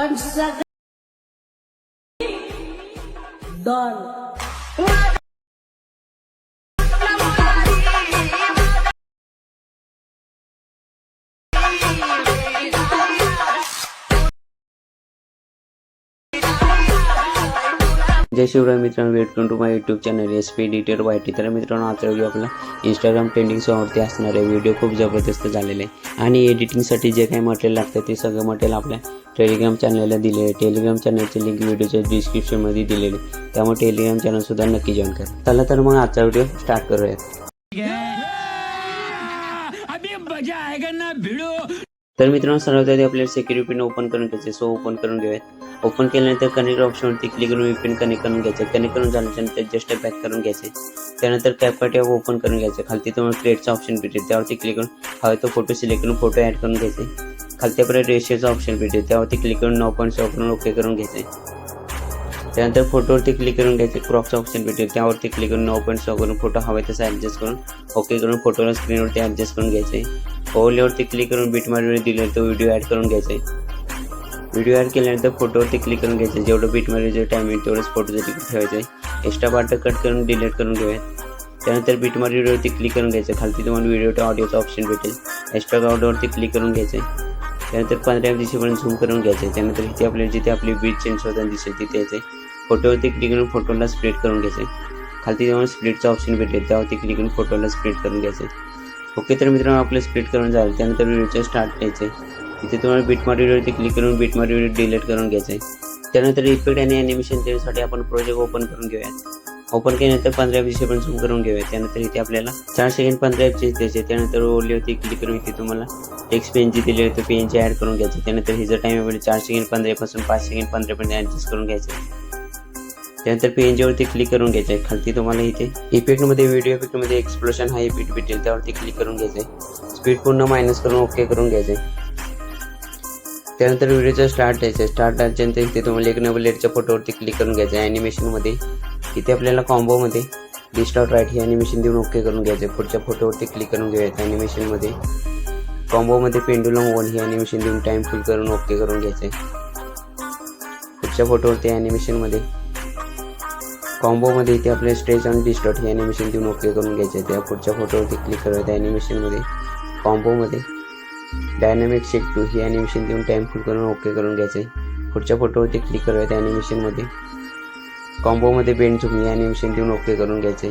पण सगळं डॉन जय शिवराय मित्रांनो, welcome to my YouTube channel SP editor YT. तर मित्रांनो, आजचा व्हिडिओ आपला इंस्टाग्राम ट्रेंडिंग सॉंगवरती असणार आहे. व्हिडिओ खूप जबरदस्त झालेला आहे आणि एडिटिंगसाठी जे काही मटेरियल लागतं ते सगळं मटेरियल आपल्या टेलिग्राम चॅनलला दिले आहे. टेलिग्राम चॅनलची लिंक व्हिडिओच्या डिस्क्रिप्शनमध्ये दिलेली आहे, त्यामुळे टेलिग्राम चॅनलसुद्धा नक्की जॉईन करा. चला तर मग आजचा व्हिडिओ स्टार्ट करूयात. तर मित्रांनो, सर्वात आधी आपल्याला सिक्युरिटी पिन ओपन करून घ्यायचे. सो ओपन करून घेऊयात. ओपन केल्यानंतर कनेक्ट ऑप्शनवरती क्लिक करून VPN कनेक्ट करून घ्यायचे. कनेक्ट करून झाल्यानंतर जस्ट बॅक करून घ्यायचे. त्यानंतर कॅपकट ॲप ओपन करून घ्यायचे. खालती तुम्हाला क्रिएटचा ऑप्शन भेटेल, त्यावरती क्लिक करून हवा तो फोटो सिलेक्ट करून फोटो ॲड करून घ्यायचे. खालती आपल्याला रेशिओचा ऑप्शन भेटेल, त्यावरती क्लिक करून 9.6 करून ओके करून घ्यायचे. त्यानंतर फोटोवरती क्लिक करून घ्यायचे. क्रॉपचा ऑप्शन भेटेल, त्यावरती क्लिक करून 9.6 करून फोटो हवा तसा ॲडजस्ट करून ओके करून फोटोला स्क्रीनवरती ॲडजस्ट करून घ्यायचे. ओव्हरलेवरती क्लिक करून बिटमार्क दिले तो व्हिडिओ ॲड करून घ्यायचे. व्हिडिओ ॲड केल्यानंतर फोटोवरती क्लिक करून घ्यायचे. जेवढं बिटमार्कचं टाईम येईल तेवढंच फोटोचं तिकीट ठेवायचं आहे. एक्स्ट्रा पार्ट कट करून डिलीट करून घेऊयात. त्यानंतर बिटमार्क व्हिडिओवरती क्लिक करून घ्यायचं. खालती तुम्हाला व्हिडिओ ऑडिओचा ऑप्शन भेटेल, एक्स्ट्रा ऑडिओवरती क्लिक करून घ्यायचे. त्यानंतर 15 दिशेपर्यंत झूम करून घ्यायचे. त्यानंतर इथे आपल्याला जिथे आपली बीट चेंज होताना दिसेल तिथे यायचे. फोटोवरती क्लिक करून फोटोला स्प्लिट करून घ्यायचे. खालती तुम्हाला स्प्लिटचा ऑप्शन भेटेल, त्यावरती क्लिक करून फोटोला स्प्लिट करून घ्यायचे. ओके, तर मित्रांनो आपलं स्प्लिट करून झालं. त्यानंतर व्हिडिओचे स्टार्ट द्यायचे. इथे तुम्हाला बिटमार्क व्हिडिओवरती क्लिक करून बिटमार्क व्हिडिओ डिलीट करून घ्यायचे. त्यानंतर इफेक्ट आणि ॲनिमेशन देण्यासाठी आपण प्रोजेक्ट ओपन करून घेऊयात. ओपन केल्यानंतर 15 दिवसापर्यंत झूम करून घेऊयात. त्यानंतर इथे आपल्याला 4 सेकंड 15 द्यायचे. त्यानंतर ओलीवरती क्लिक करून इथे तुम्हाला टेक्स्ट पेन जी दिली होती पेनची ॲड करून घ्यायचे. त्यानंतर हिचं टाईम अवेलेबल 4 सेकंड 15 पासून 5 सेकंड 15 पर्यंत ॲडजस्ट करून घ्यायचे. त्यानंतर पेनजीवरती क्लिक करून घ्यायचे. खालती तुम्हाला इथे इफेक्टमध्ये व्हिडिओ इफेक्टमध्ये एक्सप्लोशन हा इफेक्ट भेटेल, त्यावरती क्लिक करून घ्यायचे. स्पीड पूर्ण मायनस करून ओके करून घ्यायचे. त्यानंतर व्हिडिओचा स्टार्ट द्यायचं. स्टार्ट द्यायच्यानंतर इथे तुम्हाला एक नवलेटच्या फोटोवरती क्लिक करून घ्यायचं. ॲनिमेशनमध्ये इथे आपल्याला कॉम्बोमध्ये डिस्टॉर्ट राईट हे ॲनिमेशन देऊन ओके करून घ्यायचे. पुढच्या फोटोवरती क्लिक करून घ्यायचं. ॲनिमेशनमध्ये कॉम्बोमध्ये पेंडुलम 1 हे ॲनिमेशन देऊन टाईम फुल करून ओके करून घ्यायचे. पुढच्या फोटोवरती ॲनिमेशनमध्ये कॉम्बोमध्ये इथे आपले स्ट्रेच आणि डिस्टॉर्ट हे ॲनिमेशन देऊन ओके करून घ्यायचे. त्या पुढच्या फोटोवरती क्लिक करायचं. ॲनिमेशनमध्ये कॉम्बोमध्ये डायनामिक शेक 2 ही ॲनिमेशन देऊन टाईम फुल करून ओके करून घ्यायचे. पुढच्या फोटोवरती क्लिक करायचं. ॲनिमेशनमध्ये कॉम्बोमध्ये बेंड झूम ही ॲनिमेशन देऊन ओके करून घ्यायचे.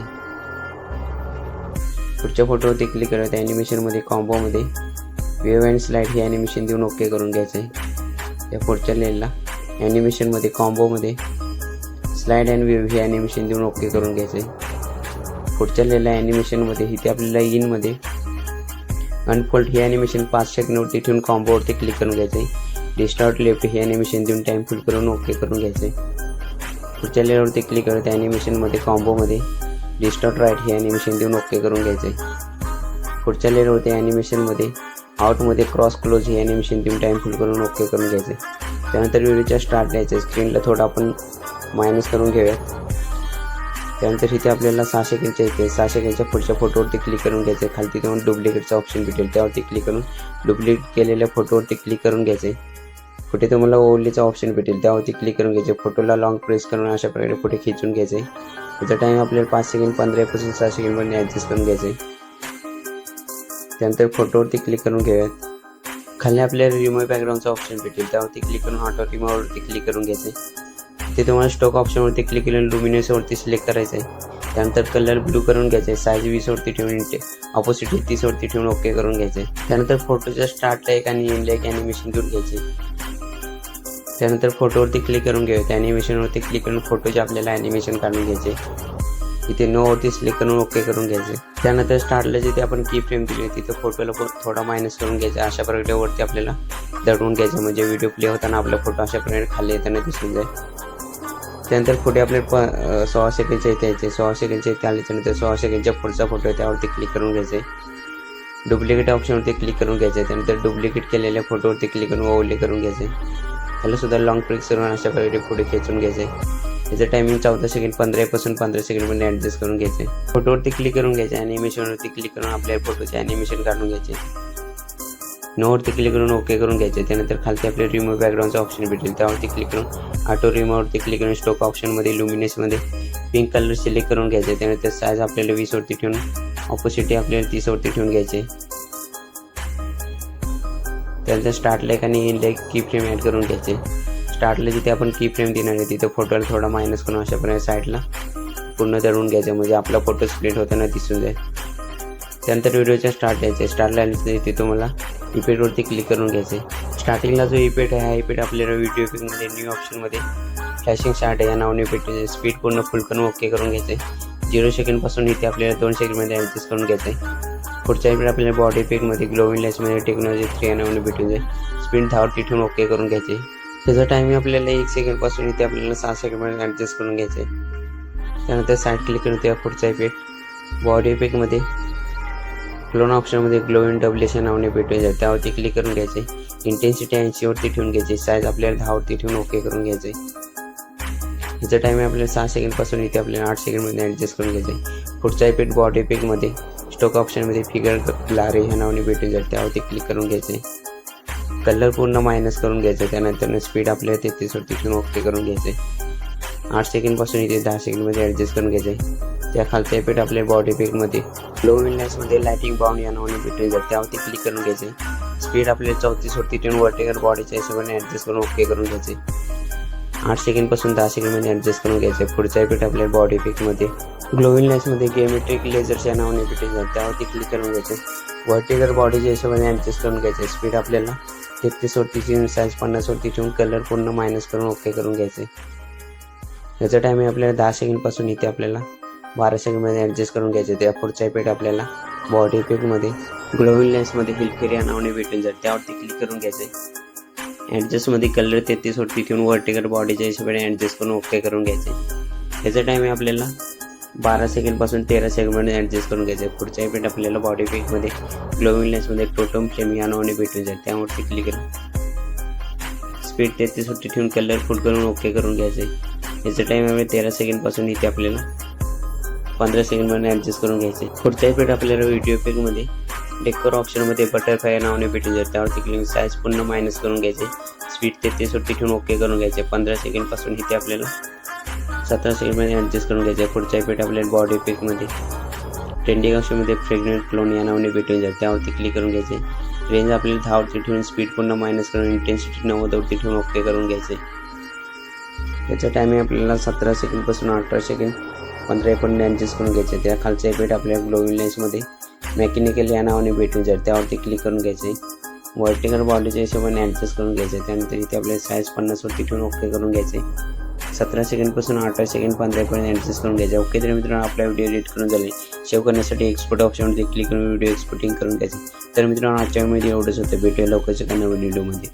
पुढच्या फोटोवरती क्लिक करायचं. ॲनिमेशनमध्ये कॉम्बोमध्ये वेव्ह अँड स्लाईड ही ॲनिमेशन देऊन ओके करून घ्यायचे. त्या पुढच्या लेनला ॲनिमेशनमध्ये कॉम्बोमध्ये स्लाइड अँड वेव्ह हे ॲनिमेशन देऊन ओके करून घ्यायचे. पुढच्या लेला ॲनिमेशनमध्ये इथे आपल्याला इनमध्ये अनफोल्ड हे ॲनिमेशन 5 सेकंडवरती ठेवून कॉम्बोवरती क्लिक करून घ्यायचे. डिस्टॉर्ट लेफ्ट हे ॲनिमेशन देऊन टाईम फुल करून ओके करून घ्यायचे. पुढच्या लेअरवरती क्लिक करत ॲनिमेशनमध्ये कॉम्बोमध्ये डिस्टॉर्ट राईट हे ॲनिमेशन देऊन ओके करून घ्यायचे. पुढच्या लेअरवरती ॲनिमेशनमध्ये आउटमध्ये क्रॉस क्लोज हे ॲनिमेशन देऊन टाईम फुल करून ओके करून घ्यायचे. त्यानंतर व्हिडिओच्या स्टार्ट द्यायचे. स्क्रीनला थोडं आपण मायनस करून घेऊयात. त्यानंतर इथे आपल्याला 6 सेकंडच्या इथे 6 सेकंडच्या पुढच्या फोटोवरती क्लिक करून घ्यायचे. खालती तुम्हाला डुप्लिकेटचा ऑप्शन भेटेल, त्यावरती क्लिक करून डुप्लिकेट केलेल्या फोटोवरती क्लिक करून घ्यायचे. पुढे तुम्हाला ओवलीचा ऑप्शन भेटेल, त्यावरती क्लिक करून घ्यायचे. फोटोला लॉंग प्रेस करून अशा प्रकारे पुढे खिचून घ्यायचे. त्याचा टाईम आपल्याला 5 सेकंड 15 पासून 6 सेकंडपर्यंत ॲडजस्ट करून घ्यायचे. त्यानंतर फोटोवरती क्लिक करून घेऊयात. खाली आपल्याला रिमूव्ह बॅकग्राऊंडचा ऑप्शन भेटेल, त्यावरती क्लिक करून ऑटो रिमूव्हवरती क्लिक करून घ्यायचे. ते तुम्हाला स्टॉक ऑप्शनवरती क्लिक केल्यानं लुमिनसवरती सिलेक्ट करायचं आहे. त्यानंतर कलर ब्लू करून घ्यायचं आहे. साईज 20वरती ठेवून ऑपोजिट 30वरती ठेवून ओके करून घ्यायचे. त्यानंतर फोटोच्या स्टार्टला एक आणि एंडला एक ॲनिमेशन देऊन घ्यायचे. त्यानंतर फोटोवरती क्लिक करून घ्यायचं. ॲनिमेशनवरती क्लिक करून फोटोचे आपल्याला ॲनिमेशन काढून घ्यायचे. इथे नोवरती सिलेक्ट करून ओके करून घ्यायचे. त्यानंतर स्टार्टला जिथे आपण की फ्रेम दिली होती तिथं फोटोला थोडा मायनस करून घ्यायचा. अशा प्रकारे वरती आपल्याला दडवून घ्यायचं, म्हणजे व्हिडिओ प्ले होताना आपला फोटो अशा प्रकारे खाली येताना दिसून जाईल. त्यानंतर पुढे आपले 16 सेकंडच्या इथे यायचे. 16 सेकंडच्या इथे आल्याच्यानंतर 16 सेकंडच्या पुढचा फोटो आहे त्यावरती क्लिक करून घ्यायचे. डुप्लिकेट ऑप्शनवरती क्लिक करून घ्यायचे. त्यानंतर डुप्लिकेट केलेल्या फोटोवरती क्लिक करून ओवरले करून घ्यायचे. त्याला सुद्धा लॉंग प्रेस करून अशा प्रकारे पुढे खेचून घ्यायचे. याचं टायमिंग 14 सेकंड 15 पासून 15 सेकंडमध्ये ॲडजस्ट करून घ्यायचे. फोटोवरती क्लिक करून घ्यायचे. ॲनिमेशनवरती क्लिक करून आपल्या फोटोचे ॲनिमेशन काढून घ्यायचे. नोवरती क्लिक करून ओके करून घ्यायचे. त्यानंतर खालती आपल्याला रिमूव्ह बॅकग्राऊंडचा ऑप्शन भेटेल, त्यावरती क्लिक करून ऑटो रिमूव्हवरती क्लिक करून स्टोक ऑप्शनमध्ये लुमिनेसमध्ये पिंक कलर सिलेक्ट करून घ्यायचे. त्यानंतर साईज आपल्याला 20वरती ठेवून ऑपोसिटी आपल्याला 30वरती ठेवून घ्यायचे. त्यानंतर स्टार्ट लाईक आणि एंड लाईक की फ्रेम ॲड करून घ्यायचे. स्टार्टला जिथे आपण की फ्रेम देणार आहे तिथे फोटोला थोडा मायनस करून अशा प्रकारे साईडला पूर्ण धरून घ्यायचं, म्हणजे आपला फोटो स्प्लिट होताना दिसून जाईल. त्यानंतर व्हिडिओच्या स्टार्ट यायचे. स्टार्टला आले तिथे तुम्हाला इफेक्टवरती क्लिक करून घ्यायचे. स्टार्टिंगला जो इफेक्ट आहे हा इफेक्ट आपल्याला व्हिडिओ इफेक्टमध्ये न्यू ऑप्शनमध्ये फ्लॅशिंग स्टार्ट या नावाने इफेक्ट स्पीड पूर्ण फुल करून ओके करून घ्यायचे. 0 सेकंडपासून इथे आपल्याला 2 सेकंडमध्ये ॲडजस्ट करून घ्यायचे. पुढच्या इफेक्ट आपल्याला बॉडी इफेक्टमध्ये ग्लोविंग लेन्समध्ये टेक्नॉलॉजी 3 या नावाने भेटून जाईल. स्पीड 10वरती ठेवून ओके करून घ्यायचे. त्याचा टायमिंग आपल्याला 1 सेकंडपासून इथे आपल्याला 6 सेकंडमध्ये ॲडजस्ट करून घ्यायचे. त्यानंतर साईड क्लिक करून त्या पुढचा इफेक्ट बॉडी इफेक्टमध्ये क्लोन ऑप्शनमध्ये ग्लोविंग डब्ल्यूएस या नावाने भेटून जाईल, त्यावरती क्लिक करून घ्यायचे. इंटेन्सिटी 80वरती ठेवून घ्यायची. साईज आपल्याला 10वरती ठेवून ओके करून घ्यायचे. ह्याचा टायमिंग आपल्याला 6 सेकंडपासून इथे आपल्याला 8 सेकंडमध्ये ॲडजस्ट करून घ्यायचे. पुढचा इफेक्ट बॉडी इफेक्टमध्ये स्टोक ऑप्शनमध्ये फिगर लारे ह्या नावाने भेटून जाईल, त्यावरती क्लिक करून घ्यायचे. कलर पूर्ण मायनस करून घ्यायचं. त्यानंतर स्पीड आपल्याला 33वरती ठेवून ओके करून घ्यायचे. 8 सेकंडपासून इथे 10 सेकंडमध्ये ॲडजस्ट करून घ्यायचे. त्या खालचा इफेक्ट आपल्या बॉडी इफेक्टमध्ये ग्लोविंग लेन्समध्ये लाइटिंग बाउंड या नावाने भेटून जाईल, त्यावरती क्लिक करून घ्यायचे. स्पीड आपल्याला 34वरती ठेवून वर्टिकल बॉडीच्या हिशोबाने ॲडजस्ट करून ओके करून घ्यायचे. 8 सेकंडपासून 10 सेकंडमध्ये ॲडजस्ट करून घ्यायचे. पुढचा इफेक्ट आपल्या बॉडी इफेक्टमध्ये ग्लोविंग लेन्समध्ये गेमेट्रिक लेझर्सच्या नावाने भेटून जाईल, त्यावरती क्लिक करून घ्यायचे. वर्टिकल बॉडीच्या हिशोबाने ॲडजस्ट करून घ्यायचे. स्पीड आपल्याला 33वरती ठेवून साईज 50वरती ठेवून कलर पूर्ण मायनस करून ओके करून घ्यायचे. याचा टायमिंग आपल्याला 10 सेकंडपासून इथे आपल्याला 12 सेकंडमध्ये ॲडजस्ट करून घ्यायचे. त्या पुढचा इफेक्ट आपल्याला बॉडी इफेक्टमध्ये ग्लोविंग लेन्समध्ये हिलफेर या नावाने भेटून जाईल, त्यावरती क्लिक करून घ्यायचे. ॲडजस्टमध्ये कलर 33वरती ठेवून वर्टिकल बॉडीच्या हिशोबाने ॲडजस्ट करून ओके करून घ्यायचे. याचा टायमिंग आपल्याला 12 सेकंडपासून 13 सेकंडमध्ये ॲडजस्ट करून घ्यायचे. पुढचा इफेक्ट आपल्याला बॉडी इफेक्टमध्ये ग्लोविंग लेन्समध्ये टोटम फ्लेम या नावाने भेटून जाईल, त्यावरती क्लिक करून स्पीड 33वरती ठेवून कलर फुल करून ओके करून घ्यायचे. याचा टाईम आहे 13 सेकंडपासून इथे आपल्याला 15 सेकंडमध्ये ॲडजस्ट करून घ्यायचे. पुढचा इफेक्ट आपल्याला व्हिडिओ इफेक्टमध्ये डेकोर ऑप्शनमध्ये बटरफ्लाय या नावाने भेटून जाईल, त्यावरती क्लिक साईज पूर्ण मायनस करून घ्यायचे. स्पीड 33वरती ठेवून ओके करून घ्यायचे. 15 सेकंडपासून इथे आपल्याला 17 सेकंडमध्ये ॲडजस्ट करून घ्यायचे. पुढचा इफेक्ट आपल्याला बॉडी इफेक्टमध्ये ट्रेंडिंग ऑप्शनमध्ये फ्रेग्रंट क्लोन या नावाने भेटून जाईल, त्यावरती क्लिक करून घ्यायचे. रेंज आपल्याला 10वरती ठेवून स्पीड पूर्ण मायनस करून इंटेन्सिटी 90वरती ठेवून ओके करून घ्यायचे. याचा टायमिंग आपल्याला 17 सेकंडपासून 18 सेकंड 15 पर्यंत ॲडजस्ट करून घ्यायचे. त्या खालचा इफेक्ट आपल्या ग्लोविंग लेन्समध्ये मेकॅनिकल या नावाने भेटून जाईल, त्यावरती क्लिक करून घ्यायचे. वर्टिकल बॉडीच्या हिशोबाने ॲडजस्ट करून घ्यायचे. त्यानंतर इथे आपल्याला साईज 50वरती ठेवून ओके करून घ्यायचे. 17 सेकंडपासून 18 सेकंड 15 पर्यंत ॲडजस्ट करून घ्यायचे. ओके तर मित्रांनो, आपला व्हिडिओ एडिट करून झाले. सेव्ह करण्यासाठी एक्सपोर्ट ऑप्शनवरती क्लिक करून व्हिडिओ एक्सपोर्टिंग करून घ्यायचे. तर मित्रांनो, आजच्या व्हिडिओमध्ये एवढंच होतं. भेटूया लवकरच एका नवीन व्हिडिओमध्ये.